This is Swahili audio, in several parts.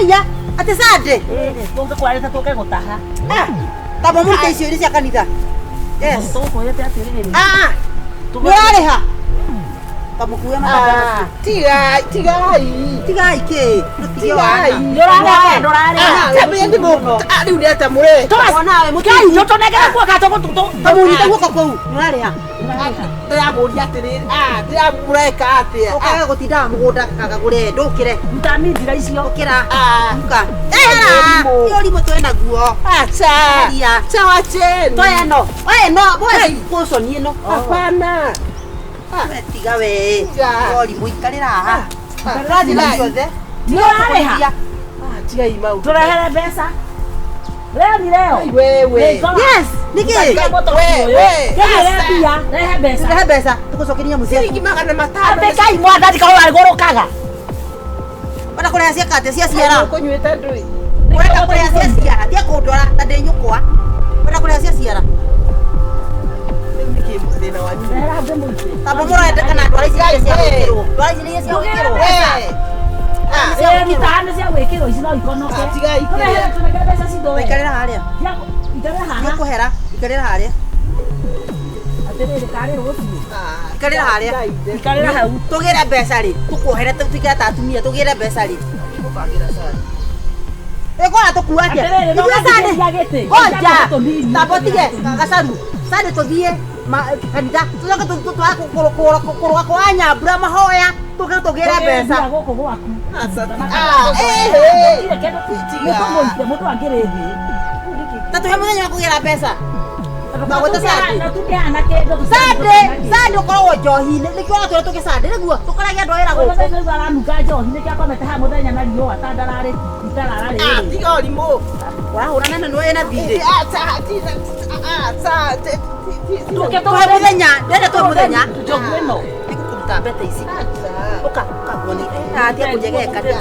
Aya, ati Sunday. Tunge kwareta tuke gutaha. Tabo muri icio iri cia kanitha. Yes. Tukoyete atiriri. Nĩũrarĩha? Kamũkuue matandatu. Tigai ke. Tigai. Ndũrarĩha. Tamenya ndimo. Rĩu nĩ atamũre. Nawe Ngai nĩtũnengere guoka tũgũtũtũ. Kamũnyite guoka kũu. Nĩũrarĩha? Ndĩramũria atĩrĩrĩ. Ndĩramũreka atĩa. Ũkaga gũtindaga mũgũnda kagagũre ndũkĩre. Ndamindira icio. Ũkĩra. Uka. Nĩ ũrimũ twĩ naguo. Acha. Sawa cheni. Toya no. Oye no, boy kuconi ĩno. Hapana. Tiga we. Ũrimũ ikarĩra haha. Ndĩrathiĩ na ciothe. Ndũrarĩha. Tigai mau. Tũrehere mbeca. Leo ni leo. Wewe. Yes. Niki. Wewe. Rehe mbeca. Rehe mbeca. Tukucokeria muciĩ. Sigi magana matano. Abekai mwathani kahora igũrũkaga. Ona kũrĩa ciakate cia ciara. Kũnyuĩte ndũi. Wenda kũrĩa cia ciara. Thiĩ kũndora ta ndĩ nyũkwa. Wenda kũrĩa cia ciara. Niki mũthĩna wanyu. Rehera ndĩ mũingĩ. Tabo mũrenda kana ndwara ici cia gwĩkĩrwo. Ndwara ici nĩ cia gwĩkĩrwo. Mitaani cia gwĩkĩrwo ici no ikonoke. Tigai. Tũrehere tũnengere mbeca citũwe. Ikarĩra harĩa. Ikarĩra haha. Nĩũkũhera. Ikarĩra harĩa. Atĩrĩrĩ karĩ rũciũ. Ikarĩra harĩa. Ikarĩra hau. Tũgĩre mbeca rĩ. Tũkuohere tũtikĩra ta atumia tũgĩre mbeca rĩ. Ĩkora tũkua atĩa? Atĩrĩrĩ no ngĩria gĩtĩ. Oja. Tabo tige. Gacaru. Sande tũthiĩ kanitha. Tũcoke kũrũga kwa Nyambura mahoya. Tũgĩre mbeca. Gũkũ gwaku. Mũndũ angĩrĩ thĩ. Ta tũhe mũthenya wa kũgĩra mbeca. Magwĩta Sande. Sande ũkoragwo njohi-inĩ. Nĩkĩo watũra tũgĩ Sande nĩguo. Tũkoragia andũ wĩra gũkũ. Nĩguo aranunga njohi nĩkĩo akomete haha mũthenya na riũa ta ndararĩ itarararĩ. Tiga ũrimũ. Wahũrana na nĩwe na thirĩ. Tũke Tũhe mũthenya. Ndenda tũhe mũthenya. njogu ĩno. Nĩgũkũruta mbete ici. Ũka kuoni. Atia kũnyegeka ndĩ.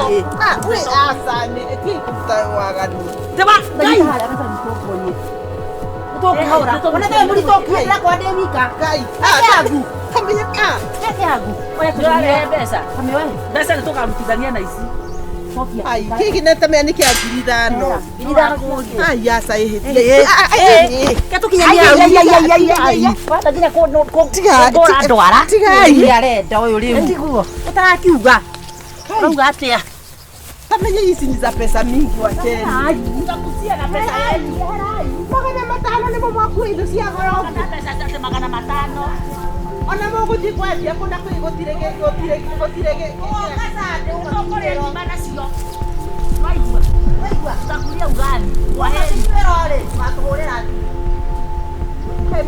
Teba Ngai. Tũkũhũra. Ona nĩ mũritũ kĩra kwa ndĩ wika. Yangu. Peke yangu. Oya tũrehe mbeca. Mbeca nĩ tũkarutithania na ici. Ai, kiki netamenya nĩ kĩa ngiri ithano. Ai, aca ndwara. Tigai. Arenda ũyũ rĩu. Ũtarakiuga. Ũrauga atĩa? Tamenya hizi ni za pesa mingi wacheni. Nitakutia na pesa yenu. Magana matano nĩmo mwakuua indo cia goro. Magana matano. Ona mũgũthiĩ kwendia kũna gũtirĩ Tutakulia ugali. Kwaheri.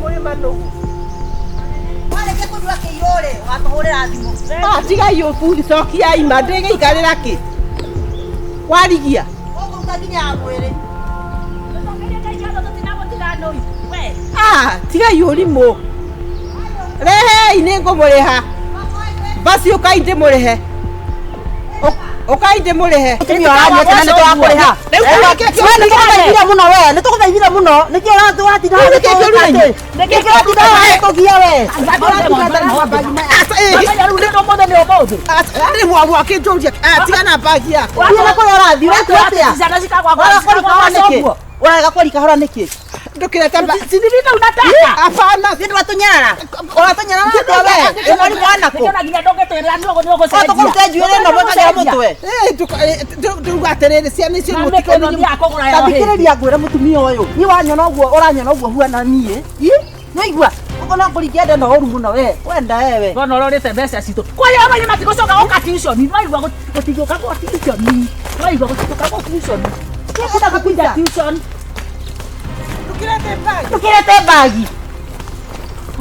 mũrĩma nũgũ. Wareke kũnyua kĩiyũrĩ, watũhũrĩra thimũ. Tigai ũburi cokia ima ndĩgĩikarĩra kĩ. Warigia. Ũkũruta nginya ya mwĩrĩ. Tigai ũrimũ. Rehei nĩ ngũmũrĩha. Basi ũkai ndĩmũrĩhe. Ũkai ndĩmũrĩhe. Nĩtũkũthaithira mũno we, nĩtũkũthaithira mũno. Nĩkĩo ũratinda tũgia we. Nĩ mwamu akĩnjũria. Tigana mbagi yakwa. Ũrĩa kũrĩa ũrathiĩ ũratua atĩa? Ũrarega kũrika hora nĩkĩ? Ndũkĩrete mbagi. Sindirina unataka. Hapana. Nĩ ndwatũnyarara. Ũratũnyarara atĩa we? Nĩ mwari mwanakũ. Nginya ndũgĩtwĩrĩra nĩũgũcenjia. Tũkũrute njuĩrĩ ĩno mũtagĩra mũtwe. Ndũruga atĩrĩrĩ ciana icio Tathikĩrĩria ngwĩre mũtumia ũyũ. Niĩ wanyona ũguo ũranyona ũguo huana niĩ. Nĩigua. Ũguo no kũringia ndenda ũru mũno we. Wenda we. Bona ũrorĩte mbeca citũ. Kwaya abanye matigũcoka gũka tuition. Nĩwaigua gũtigũka gwa tuition. Nĩwaigua gũtigũka gwa tuition. Nĩkũda gũkũinja tuition. Ndũkĩrete mbagi.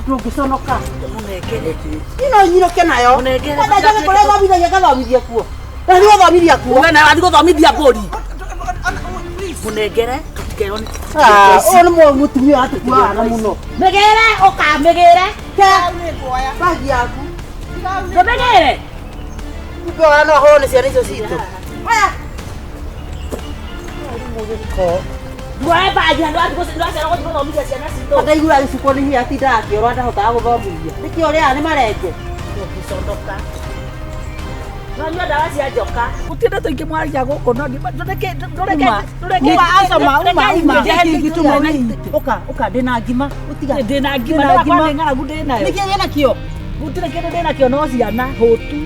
Ndũngĩconoka. Ino nyirũke nayo. Ndathiĩ kũrĩa thomithia gathomithie kuo. Ndathiĩ gũthomithia kuo. Wewe na wathiĩ gũthomithia mbũri. Mũnengere tũtikerwo nĩ. Ũyũ nĩ mũtumia watukuaga mũno. Mĩgĩre ũka mĩgĩre. Mbagi yaku. Ndũmĩgĩre. Ũngĩona no hũrwo nĩ ciana icio citũ. Muoe mbagi handũ nĩwacera gũthiĩ gũthomithia ciana citũ. Ndaigua gĩcukũ nĩ hinya atindaga akĩorwo ndahotaga gũthomithia. Nĩkĩo rĩa nĩ marenge. Ndũngĩconoka. Nanyua dawa cia njoka. Gũtirĩ tũingĩmwaria gũkũ no ndũreke Ũka ndĩna ngima ũtiga ndĩna ngima ndĩna ng'aragu ndĩnayo. Nĩkĩo wĩna kĩo? Gũtirĩ kĩndũ ndĩnakĩo no ciana hũtu.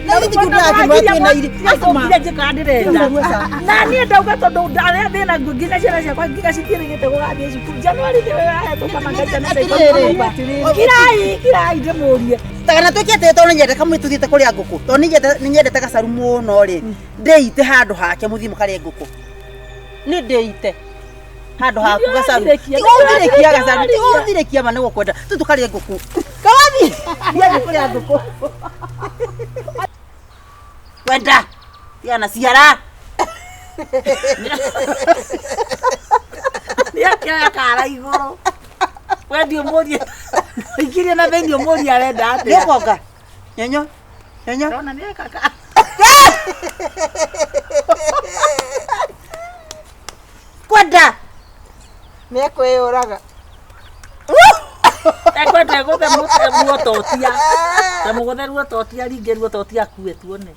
Na gĩtikũndĩra ngima twĩna iri. Ngire njĩkaga ndĩrenda. Na niĩ ndauga tondũ ndarĩa thĩna nginya ciana ciakwa nginya citiĩrĩgĩte gũgathiĩ cukuru. Januari nĩwe wahetũka mangaica na kirai ndĩmũrie. Tagana twĩkĩte tondũ nyendete kamwe tuthiĩte kũrĩa ngũkũ. Tondũ nĩnyendete gacaru mũno rĩ. Ndĩite handũ hake mũthiĩ mũkarĩe ngũkũ. Nĩ ndĩite handũ haku gacaru. Tigũthirĩkia gacaru. Tigũthirĩkia ma nĩguo kwenda. Tũkarĩe ngũkũ. Kawathi. Thiĩ kũrĩa ngũkũ. Kwenda. Yana ciara. Nĩakĩoya kara igũrũ. Wendio mũrie. Ikirie na thĩinĩ mũrie arenda atĩa. Nĩũkonga. Nyonyo. Ndona nĩekaka. Kwenda. Nĩekwĩyũraga. Ekwenda gũthe muototia. Ta mũgũthe ruototia ringĩ ruototia akue tuone.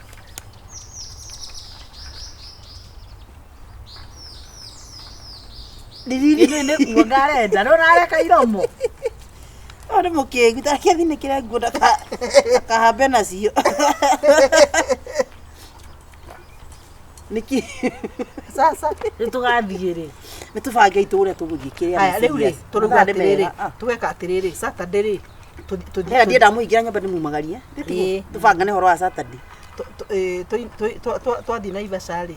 Nĩ kuonga arenda. Nĩũrareka iromo. Ore mũkĩgu tareke thine kĩrĩa nguo ndakahambe nacio. Nĩkĩ? Sasa Nĩtũgathiĩ rĩ. Nĩtũbange itũũrĩa tũgũthiĩ kĩrĩa. Aya rĩu rĩ tũruga atĩrĩrĩ. Tũgeka atĩrĩrĩ Saturday rĩ. Hera ndienda mũingĩra nyũmba ndĩmumagarie. Tũbanga nĩ horo wa Saturday. Twathiĩ Naivasha rĩ.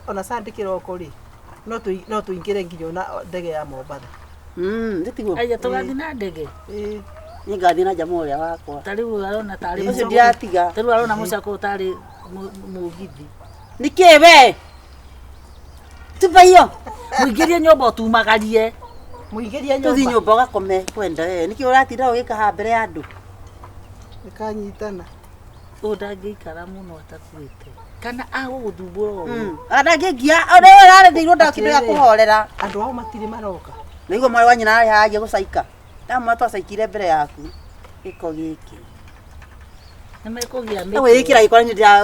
Ona Sunday kĩroko rĩ. No tũingĩre nginya ona ndege ya Mombatha. Ndĩtiguo. Aya tũgathiĩ na ndege. Niĩ ngathiĩ na jamaa ũrĩa wakwa. Ta rĩu arona tarĩ Ũcio ndiratiga. Ta rĩu arona mũcako tarĩ mũgithi. Nĩkĩ we? Tuba hiyo. Mũingĩrie nyũmba ũtumagarie. Mũingĩrie Tũthiĩ nyũmba. nyũmba ũgakome kwenda nĩkĩ ũratinda ũgĩkaha mbere ya andũ. Nĩkanyitana. Ũyũ ndangĩikara mũno atakuĩte. Kana agũgũthumbũra ũguo. Ndangĩngia ũrĩa ũrarĩthĩirwo ndakĩndũ kũhorera. Andũ ao matirĩ maroka. Nĩguo mwarĩ wa nyina arĩ hagia gũcaika. Ndamwe twacaikire mbere yaku. Gĩko gĩkĩ. Nĩmekũgĩa Ewe ĩkĩra gĩkora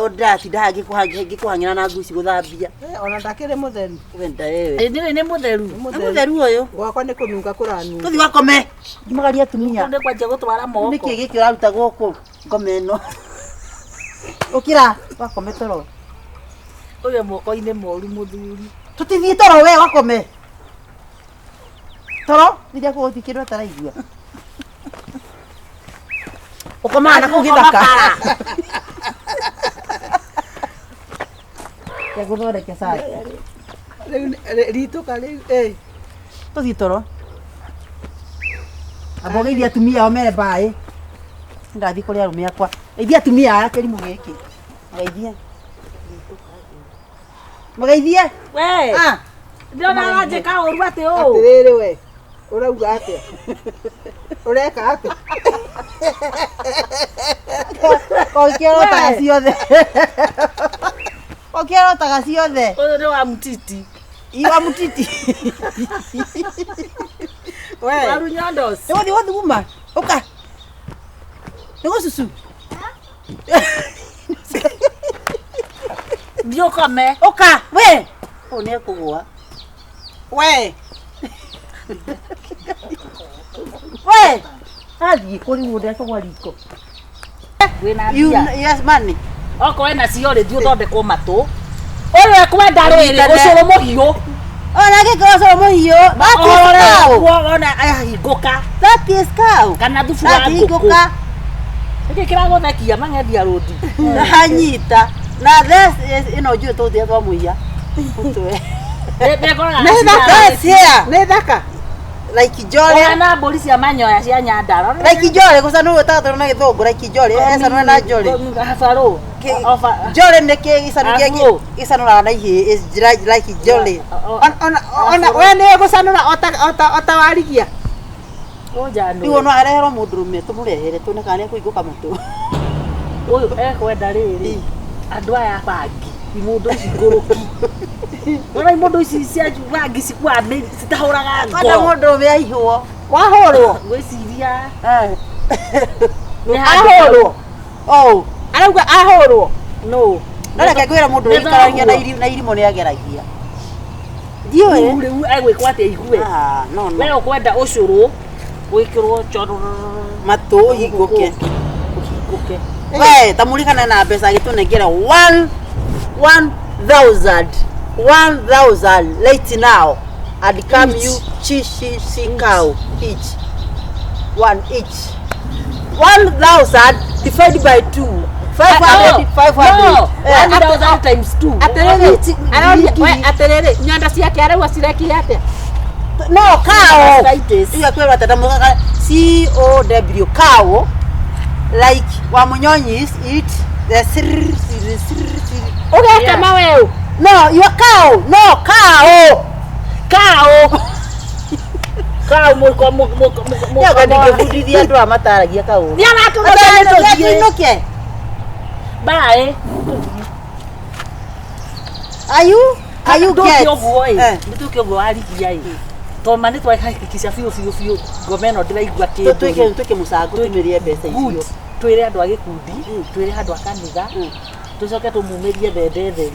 ndĩratinda ngĩkũhang'ĩra na nguci gũthambia. Ona ndakĩrĩ mũtheru. Wenda wewe. nĩ mũtheru. Nĩ mũtheru ũyũ. Gwakwa nĩ kũnunga kũranunga. Tũthiĩ wakome. Ngimagaria atumia. Nĩ kwanjia gũtwara moko. Nĩkĩ gĩkĩ ũraruta gũkũ ngome ĩno. Ũkĩra wakome toro. Ũyũ moko-inĩ moru mũthuri. Tũtithiĩ toro we wakome. Toro rĩrĩa kũgũthiĩ kĩndũ ataraigua. Ũkomaga na kũu gĩthaka. Gũthondeke cai. Ritũka rĩu. Tũthiĩ toro. Amba ũgeithie atumia ao me mbaĩ. Ndathiĩ kũrĩ arũme akwa. Geithia atumia aya kĩrimũ gĩkĩ. Geithia. Mũgeithie. We. Ndĩrona aranjĩka ũru atĩ ũũ. Atĩrĩrĩ we. Ũrauga atĩa? Ũreka atĩa? Ũkĩrotaga ciothe. Ũkĩrotaga ciothe. Ũyũ nĩ wa mutiti. Iwa mutiti. We. Waru nyondos. Nĩgũthiĩ gũthuguma. Ũka. Nĩgũcucu. Thiĩ ũkome. Ũka. We. Ũyũ nĩekũgũa. We. We. Athiĩ kũrĩ mũndũ ekũgwa riko. Wĩna You mbia. yes money. Okorwo ena cio rĩ thiĩ ũthondekwo matũ. Ũyũ ekwenda rĩrĩ ũcũrũ mũhiũ. Ona gĩkĩra cũrũ mũhiũ. Ona ahingũka. That is cow. Kana thubu wa ngũkũ. Nĩkĩ kĩragũthekia mang'endia rũndi. Hanyita. Na this ĩno njũĩ tũthĩa twa mũiya. Ũtwe. Nĩ thaka. Nĩ thaka. Like jolly. Ona mbũri cia manyoya cia Nyandarua. Like jolly gũcanũrwo tatũ na gĩthũngũ like jolly. Ĩcanũra na jolly. Habarũ. Jolly nĩ gĩcanũ gĩkĩ gĩcanũraga na ihĩ is like jolly. Ona we nĩ gũcanũra ota warigia. Rĩu no areherwo mũndũrũme tũmũrehere tuone kana nĩekũingũka matũ. Ũyũ ekwenda rĩrĩ. Andũ aya bangi. Imondo ici ngũrũki. Ona imondo ici cia bangi cikua citahũraga ngo. Ona mũndũrũme aihwo. Wahũrwo. Gwĩciria. Ahũrwo. Oh. arauga ahorwo no Ndareke kwira mundu ikaragia na irimo ni ageragia ndiwe riu agwikwa atia igue no wewe ukwenda ucuru gwikirwo choro matu higuke tamurikana na mbeca gitunengera 1000 right now and come you chishi cow each 1 each 1000 divided by 2 500 1000 times 2 aterere nyanda ciake arauga cireki atia no cow iya kwera tata mugaga COW cow like wamunyonyi eat the ugeka mawe no your cow no cow yaga ndingefundithia andu amataragia cow ni aratu inoke bye are you get nituke obwo arigia to mani twahakikisha fiu gomeno ndiraigua kindu tuke musango tumirie mbeca icio twire andu a gikundi twire andu a kanitha tucoke tumumirie thende theri